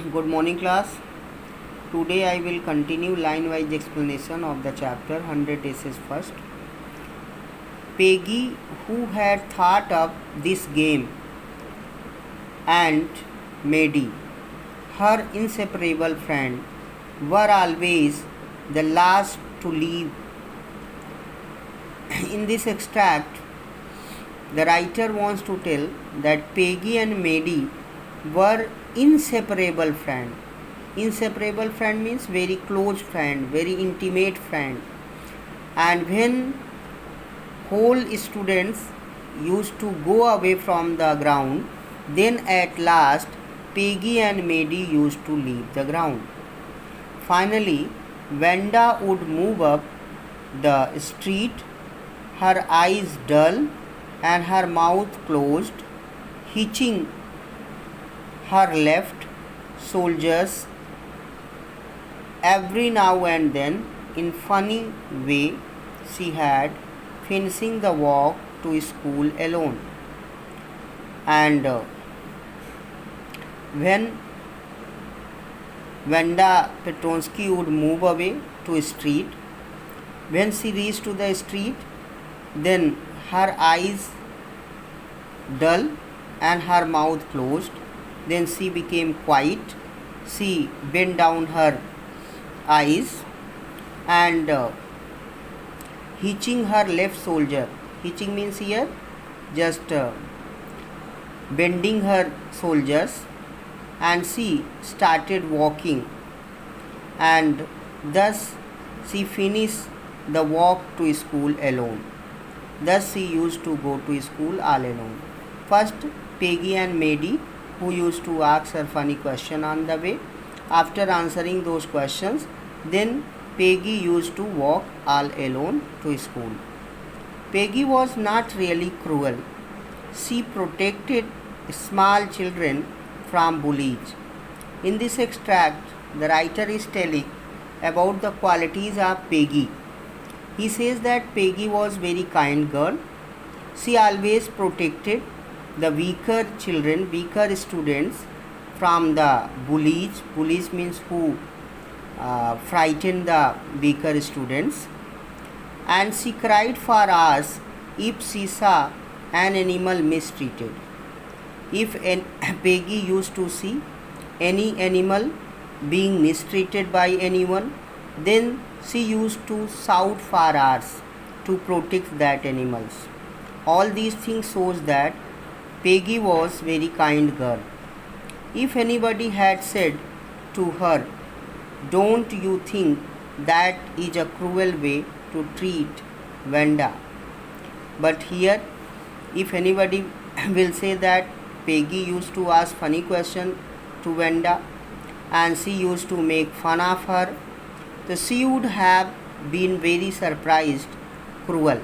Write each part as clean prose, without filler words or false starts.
Good morning, class. Today I will continue line wise explanation of the chapter 100 Days First. Peggy, who had thought up this game, and Maddie, her inseparable friend, were always the last to leave. In this extract, the writer wants to tell that Peggy and Maddie were inseparable friends. Inseparable friend means very close friend, very intimate friend. And when whole students used to go away from the ground, then at last Peggy and Maddie used to leave the ground. Finally, Wanda would move up the street, her eyes dull and her mouth closed, hitching her left soldiers every now and then in funny way. She had finishing the walk to school alone, and when Wanda Petronsky would move away to a street, when she reached to the street, then her eyes dull and her mouth closed. Then she became quiet. She bent down her eyes and hitching her left shoulder. Hitching means here just bending her shoulders, and she started walking, and thus she finished the walk to school alone. Thus she used to go to school all alone. First, Peggy and Maddie, who used to ask her funny question on the way. After answering those questions, then Peggy used to walk all alone to school. Peggy was not really cruel. She protected small children from bullies. In this extract, the writer is telling about the qualities of Peggy. He says that Peggy was very kind girl. She always protected the weaker children, weaker students from the bullies. Bullies means who frighten the weaker students. And she cried for hours if she saw an animal mistreated. If Peggy used to see any animal being mistreated by anyone, then she used to shout for hours to protect that animals. All these things shows that Peggy was very kind girl. If anybody had said to her, "Don't you think that is a cruel way to treat Wanda?" But here, if anybody will say that Peggy used to ask funny question to Wanda and she used to make fun of her, so she would have been very surprised, cruel.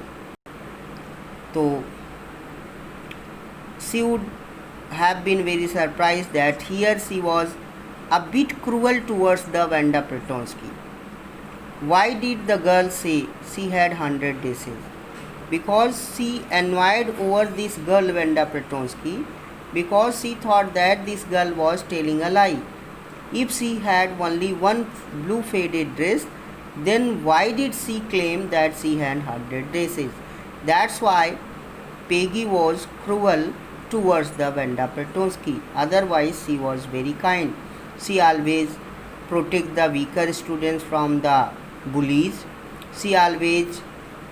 So she would have been very surprised that here she was a bit cruel towards the Wanda Petronsky. Why did the girl say she had 100 days? Because she annoyed over this girl Wanda Petronsky, because she thought that this girl was telling a lie. If she had only one blue faded dress, then why did she claim that she had 100 dresses? That's why Peggy was cruel towards the Wanda Petronsky. Otherwise, she was very kind. She always protect the weaker students from the bullies. She always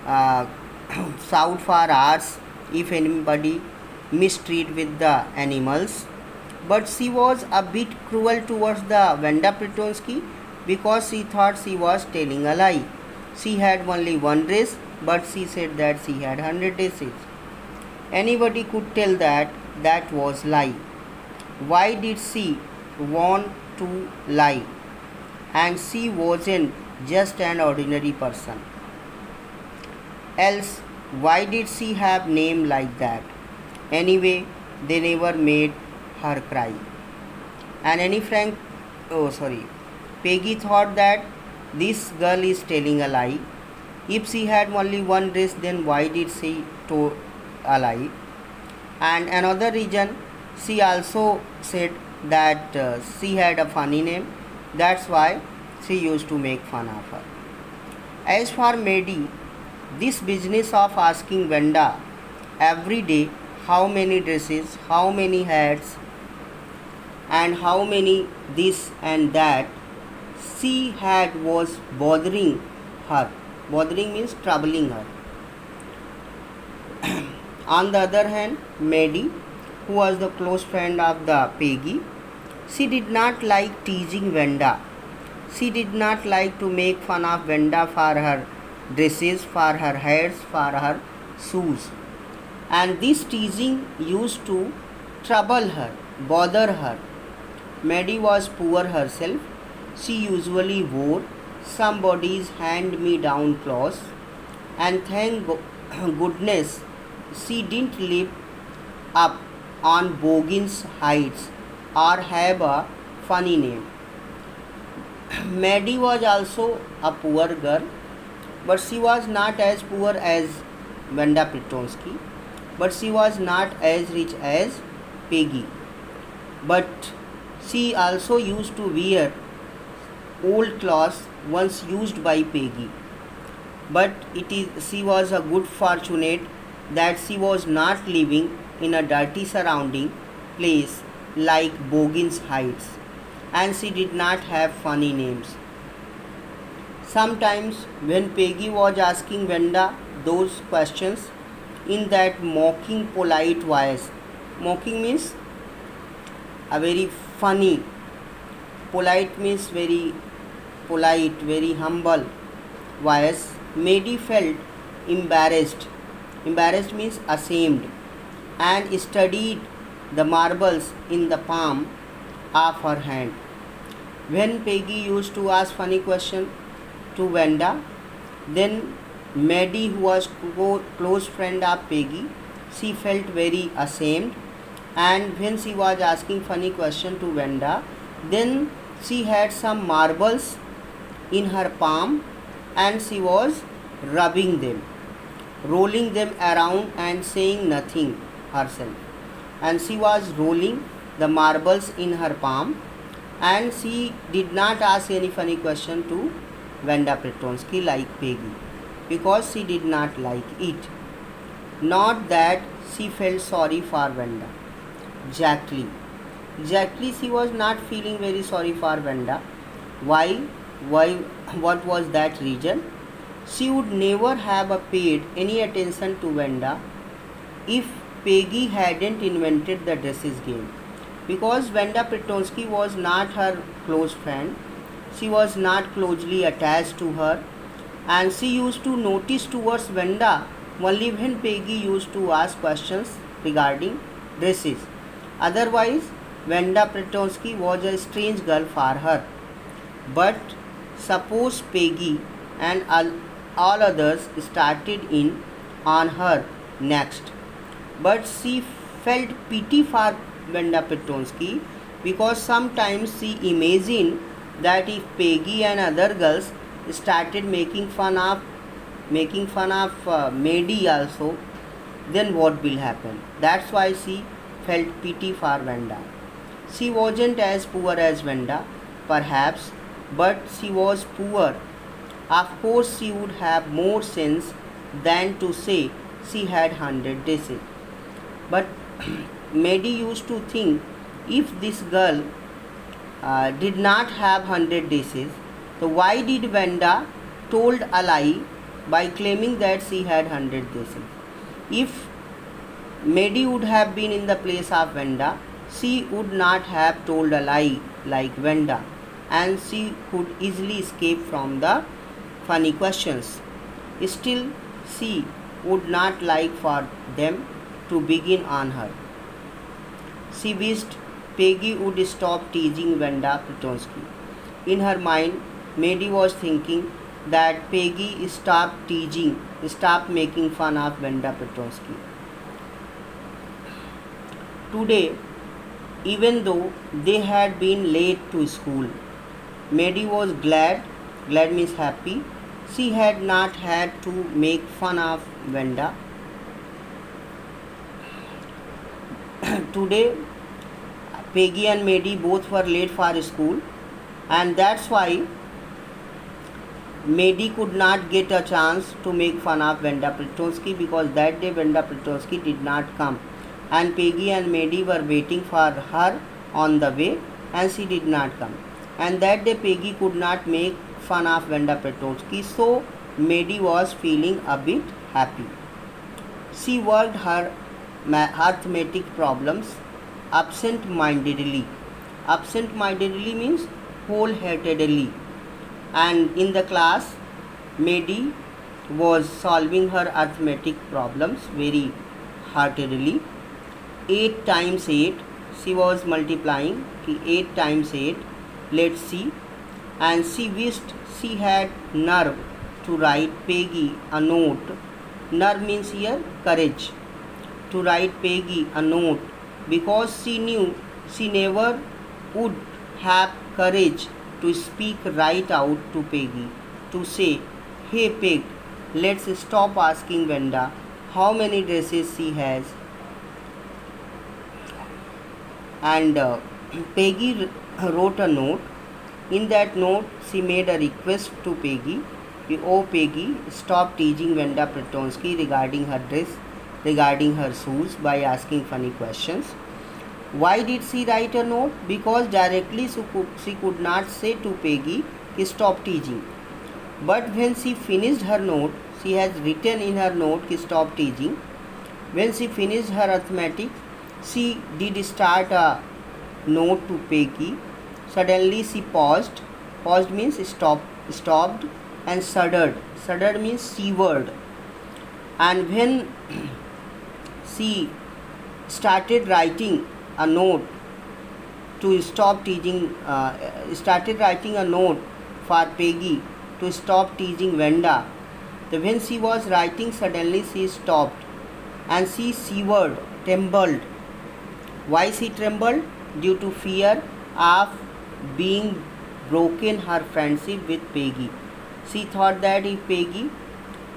shout for hours if anybody mistreat with the animals. But she was a bit cruel towards the Wanda Petronsky because she thought she was telling a lie. She had only one dress, but she said that she had 100 dresses. Anybody could tell that that was lie. Why did she want to lie? And she wasn't just an ordinary person. Else, why did she have name like that? Anyway, they never made her cry. And Peggy thought that this girl is telling a lie. If she had only one dress, then why did she tell a lie? And another reason, she also said that she had a funny name. That's why she used to make fun of her. As for Maddie, this business of asking Venda every day how many dresses, how many hats, and how many this and that she had was bothering her. Bothering means troubling her. On the other hand, Maddie, who was the close friend of the Peggy, she did not like teasing Venda. She did not like to make fun of Venda for her dresses, for her hats, for her shoes. And this teasing used to trouble her, bother her. Maddie was poor herself. She usually wore somebody's hand-me-down clothes, and thank goodness she didn't live up on Boggins Heights or have a funny name. Maddie was also a poor girl, but she was not as poor as Venda Pitonsky, but she was not as rich as Peggy. But she also used to wear old clothes once used by Peggy. But she was a good fortunate that she was not living in a dirty surrounding place like Boggins Heights, and she did not have funny names. Sometimes when Peggy was asking Venda those questions in that mocking polite voice, mocking means a very funny, polite means very polite, very humble voice, Maddie felt embarrassed. Embarrassed means ashamed, and studied the marbles in the palm of her hand. When Peggy used to ask funny question to Venda, then Maddie, who was close friend of Peggy, she felt very ashamed. And when she was asking funny question to Venda, then she had some marbles in her palm and she was rubbing them, rolling them around and saying nothing herself. And she was rolling the marbles in her palm, and she did not ask any funny question to Venda Pitonsky like Peggy, because she did not like it. Not that she felt sorry for Venda. Exactly. Exactly, she was not feeling very sorry for Venda. Why? Why? What was that reason? She would never have paid any attention to Venda if Peggy hadn't invented the dresses game. Because Venda Pitonsky was not her close friend, she was not closely attached to her, and she used to notice towards Venda only when Peggy used to ask questions regarding dresses. Otherwise, Venda Pitonsky was a strange girl for her. But suppose Peggy and all others started in on her next. But she felt pity for Venda Pitonsky because sometimes she imagined that if Peggy and other girls started making fun of Maddie also, then what will happen? That's why she felt pity for Venda. She wasn't as poor as Venda, perhaps, but she was poor. Of course, she would have more sense than to say she had 100 dresses. But Maddie used to think if this girl did not have 100 dresses, so why did Venda told a lie by claiming that she had 100 dresses? If Maddie would have been in the place of Venda, she would not have told a lie like Venda, and she could easily escape from the funny questions. Still, she would not like for them to begin on her. She wished Peggy would stop teasing Venda Pitonsky. In her mind, Maddie was thinking that Peggy stopped making fun of Venda Pitonsky. Today, even though they had been late to school, Maddie was glad means happy, she had not had to make fun of Venda. Peggy and Maddie both were late for school, and that's why Maddie could not get a chance to make fun of Venda Plutonsky, because that day Venda Plutonsky did not come, and Peggy and Maddie were waiting for her on the way, and she did not come. And that day Peggy could not make fun of Venda Plutonsky, so Maddie was feeling a bit happy. She worked her arithmetic problems absent-mindedly. Absent-mindedly means wholeheartedly. And in the class, Maddie was solving her arithmetic problems very heartedly. 8 times 8, she was multiplying 8 times 8. Let's see. And she wished she had nerve to write Peggy a note. Nerve means here courage. To write Peggy a note, because she knew she never would have courage to speak right out to Peggy, to say, "Hey Peg, let's stop asking Venda how many dresses she has." And Peggy wrote a note. In that note, she made a request to Peggy. "Oh Peggy, stop teasing Venda Plutonsky regarding her dress, regarding her shoes, by asking funny questions." Why did she write a note? Because directly she could not say to Peggy, "Stop teasing." But when she finished her note, she has written in her note, "Stop teasing." When she finished her arithmetic, she did start a note to Peggy. Suddenly she paused. Paused means stopped, and shuddered. Shuddered means shivered. And when she started writing a note to stop teasing, started writing a note for Peggy to stop teasing Venda. When she was writing, suddenly she stopped and she shivered, trembled. Why she trembled? Due to fear of being broken her friendship with Peggy. She thought that if Peggy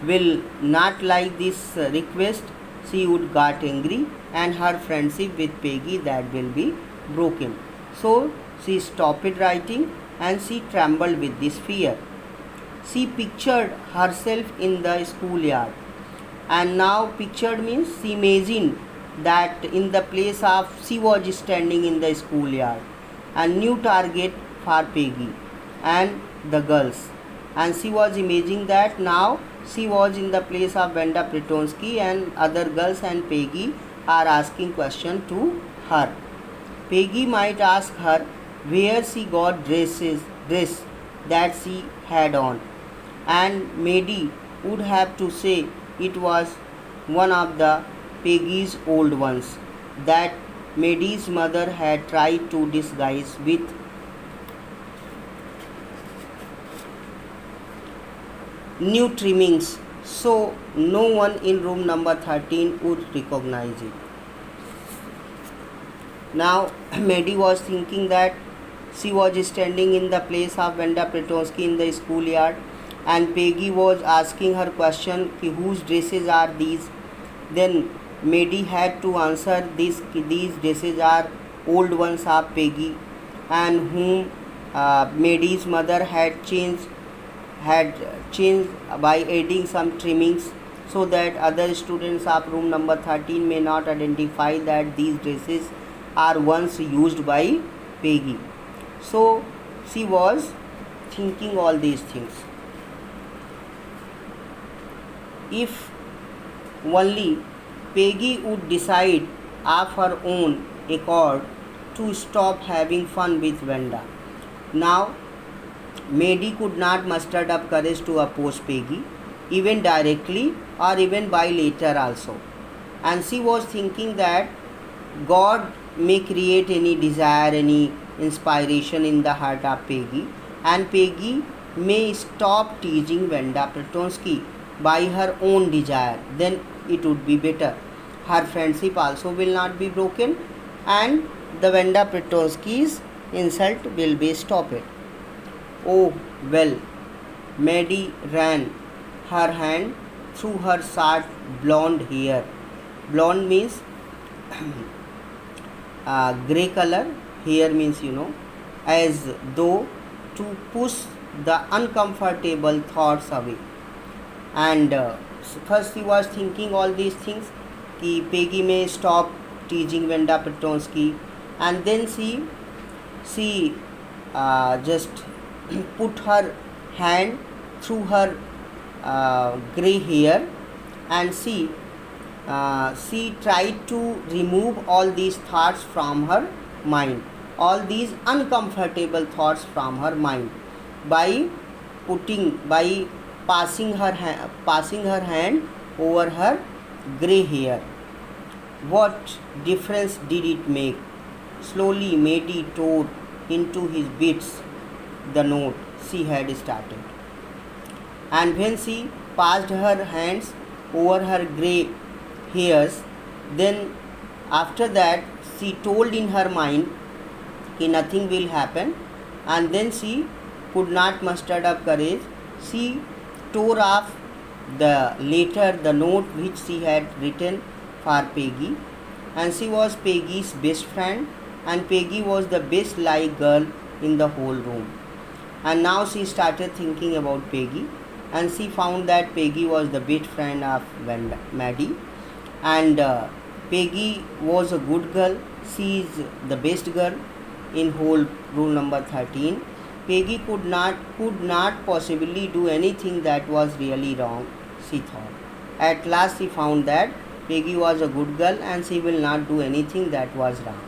will not like this request, she would get angry and her friendship with Peggy that will be broken. So she stopped writing and she trembled with this fear. She pictured herself in the schoolyard, and now pictured means she imagined that in the place of she was standing in the schoolyard, a new target for Peggy and the girls, and she was imagining that now she was in the place of Venda Plutonsky and other girls, and Peggy are asking question to her. Peggy might ask her where she got dress that she had on, and Maddie would have to say it was one of the Peggy's old ones that Maddie's mother had tried to disguise with new trimmings, so no one in room number 13 would recognize it. Now Maddie was thinking that she was standing in the place of Venda Plutonsky in the schoolyard, and Peggy was asking her question, whose dresses are these? Then Maddie had to answer these dresses are old ones of Peggy, and whom Maddie's mother had changed by adding some trimmings, so that other students of room number 13 may not identify that these dresses are once used by Peggy. So she was thinking all these things. If only Peggy would decide of her own accord to stop having fun with Venda. Now Maddie could not muster up courage to oppose Peggy, even directly or even by letter also. And she was thinking that God may create any desire, any inspiration in the heart of Peggy, and Peggy may stop teasing Venda Plutonsky by her own desire. Then it would be better. Her friendship also will not be broken, and the Venda Plutonsky's insult will be stopped. Oh well, Maddie ran her hand through her short blonde hair. Blonde means grey color, here means as though to push the uncomfortable thoughts away. And first he was thinking all these things कि Peggy may stop teasing Wanda Petronsky, and then she just put her hand through her grey hair, and she tried to remove all these thoughts from her mind, all these uncomfortable thoughts from her mind, by passing her hand over her grey hair. What difference did it make? Slowly Maddie tore into his bits the note she had started, and when she passed her hands over her grey hairs, then after that she told in her mind that nothing will happen, and then she could not muster up courage. She tore off the letter, the note which she had written for Peggy, and she was Peggy's best friend, and Peggy was the best like girl in the whole room. And now she started thinking about Peggy, and she found that Peggy was the best friend of Maddie, and Peggy was a good girl. She is the best girl in whole rule number 13. Peggy could not possibly do anything that was really wrong, she thought. At last she found that Peggy was a good girl and she will not do anything that was wrong.